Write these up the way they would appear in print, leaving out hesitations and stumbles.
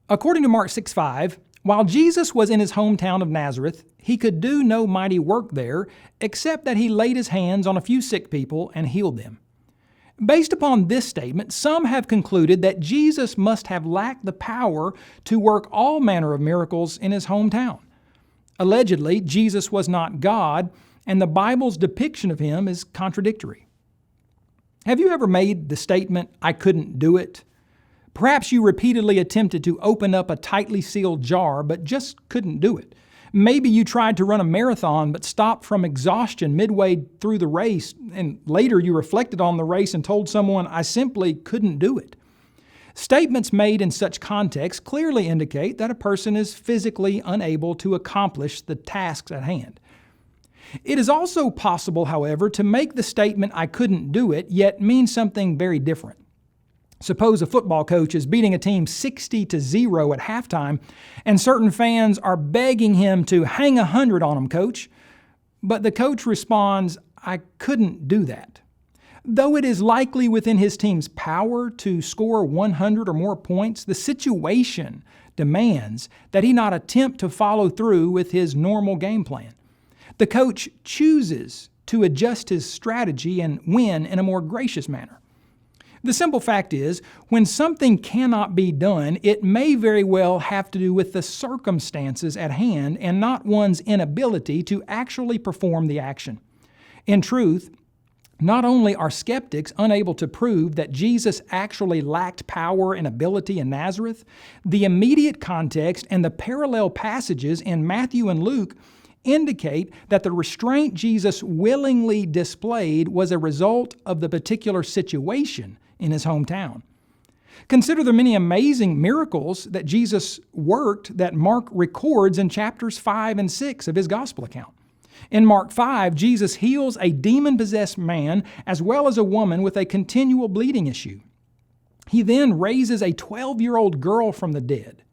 According to Mark 6:5, while Jesus was in his hometown of Nazareth, he could do no mighty work there, except that he laid his hands on a few sick people and healed them. Based upon this statement, some have concluded that Jesus must have lacked the power to work all manner of miracles in his hometown. Allegedly, Jesus was not God, and the Bible's depiction of him is contradictory. Have you ever made the statement, "I couldn't do it"? Perhaps you repeatedly attempted to open up a tightly sealed jar, but just couldn't do it. Maybe you tried to run a marathon, but stopped from exhaustion midway through the race, and later you reflected on the race and told someone, "I simply couldn't do it." Statements made in such contexts clearly indicate that a person is physically unable to accomplish the tasks at hand. It is also possible, however, to make the statement, "I couldn't do it," yet mean something very different. Suppose a football coach is beating a team 60-0 at halftime, and certain fans are begging him to hang 100 on him, coach. But the coach responds, "I couldn't do that." Though it is likely within his team's power to score 100 or more points, the situation demands that he not attempt to follow through with his normal game plan. The coach chooses to adjust his strategy and win in a more gracious manner. The simple fact is, when something cannot be done, it may very well have to do with the circumstances at hand and not one's inability to actually perform the action. In truth, not only are skeptics unable to prove that Jesus actually lacked power and ability in Nazareth, the immediate context and the parallel passages in Matthew and Luke indicate that the restraint Jesus willingly displayed was a result of the particular situation in his hometown. Consider the many amazing miracles that Jesus worked that Mark records in chapters 5 and 6 of his gospel account. In Mark 5, Jesus heals a demon-possessed man as well as a woman with a continual bleeding issue. He then raises a 12-year-old girl from the dead.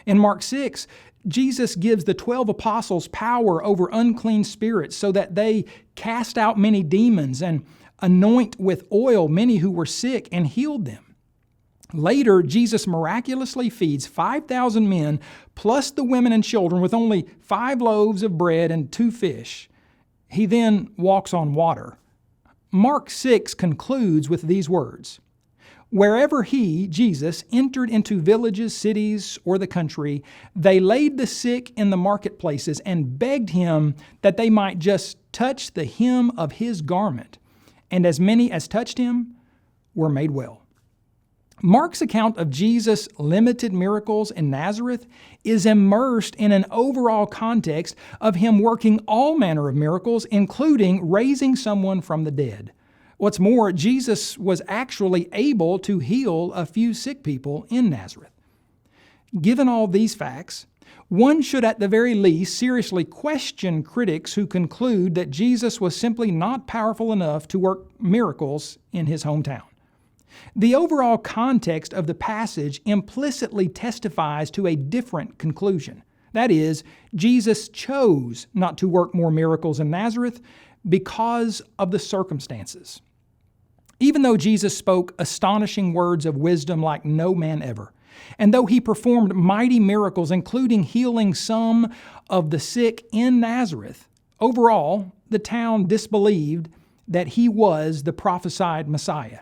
In Mark 6, Jesus gives the 12 apostles power over unclean spirits so that they cast out many demons and anoint with oil many who were sick and healed them. Later, Jesus miraculously feeds 5,000 men plus the women and children with only 5 loaves of bread and 2 fish. He then walks on water. Mark 6 concludes with these words, "Wherever he, Jesus, entered into villages, cities, or the country, they laid the sick in the marketplaces and begged him that they might just touch the hem of his garment. And as many as touched him were made well." Mark's account of Jesus' limited miracles in Nazareth is immersed in an overall context of him working all manner of miracles, including raising someone from the dead. What's more, Jesus was actually able to heal a few sick people in Nazareth. Given all these facts, one should at the very least seriously question critics who conclude that Jesus was simply not powerful enough to work miracles in his hometown. The overall context of the passage implicitly testifies to a different conclusion. That is, Jesus chose not to work more miracles in Nazareth because of the circumstances. Even though Jesus spoke astonishing words of wisdom like no man ever, and though he performed mighty miracles, including healing some of the sick in Nazareth, overall, the town disbelieved that he was the prophesied Messiah.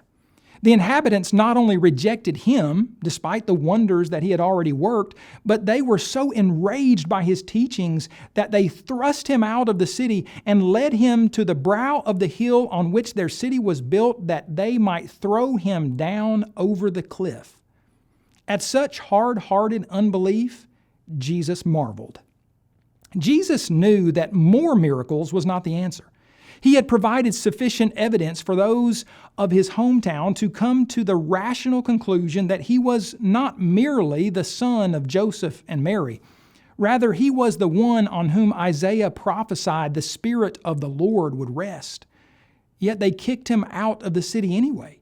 The inhabitants not only rejected him, despite the wonders that he had already worked, but they were so enraged by his teachings that they thrust him out of the city and led him to the brow of the hill on which their city was built, that they might throw him down over the cliff. At such hard-hearted unbelief, Jesus marveled. Jesus knew that more miracles was not the answer. He had provided sufficient evidence for those of his hometown to come to the rational conclusion that he was not merely the son of Joseph and Mary. Rather, he was the one on whom Isaiah prophesied the Spirit of the Lord would rest. Yet they kicked him out of the city anyway.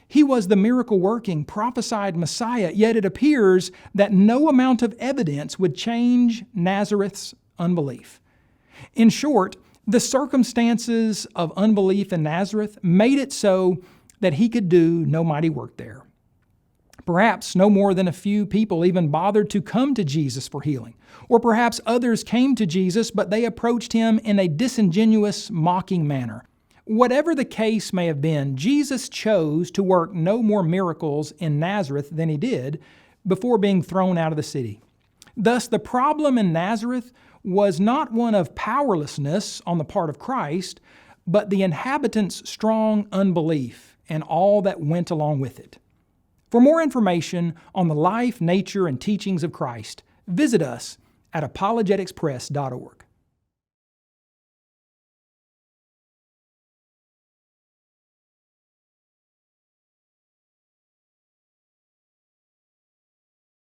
He was the miracle-working, prophesied Messiah, yet it appears that no amount of evidence would change Nazareth's unbelief. In short, the circumstances of unbelief in Nazareth made it so that he could do no mighty work there. Perhaps no more than a few people even bothered to come to Jesus for healing. Or perhaps others came to Jesus, but they approached him in a disingenuous, mocking manner. Whatever the case may have been, Jesus chose to work no more miracles in Nazareth than he did before being thrown out of the city. Thus, the problem in Nazareth was not one of powerlessness on the part of Christ, but the inhabitants' strong unbelief and all that went along with it. For more information on the life, nature, and teachings of Christ, visit us at apologeticspress.org.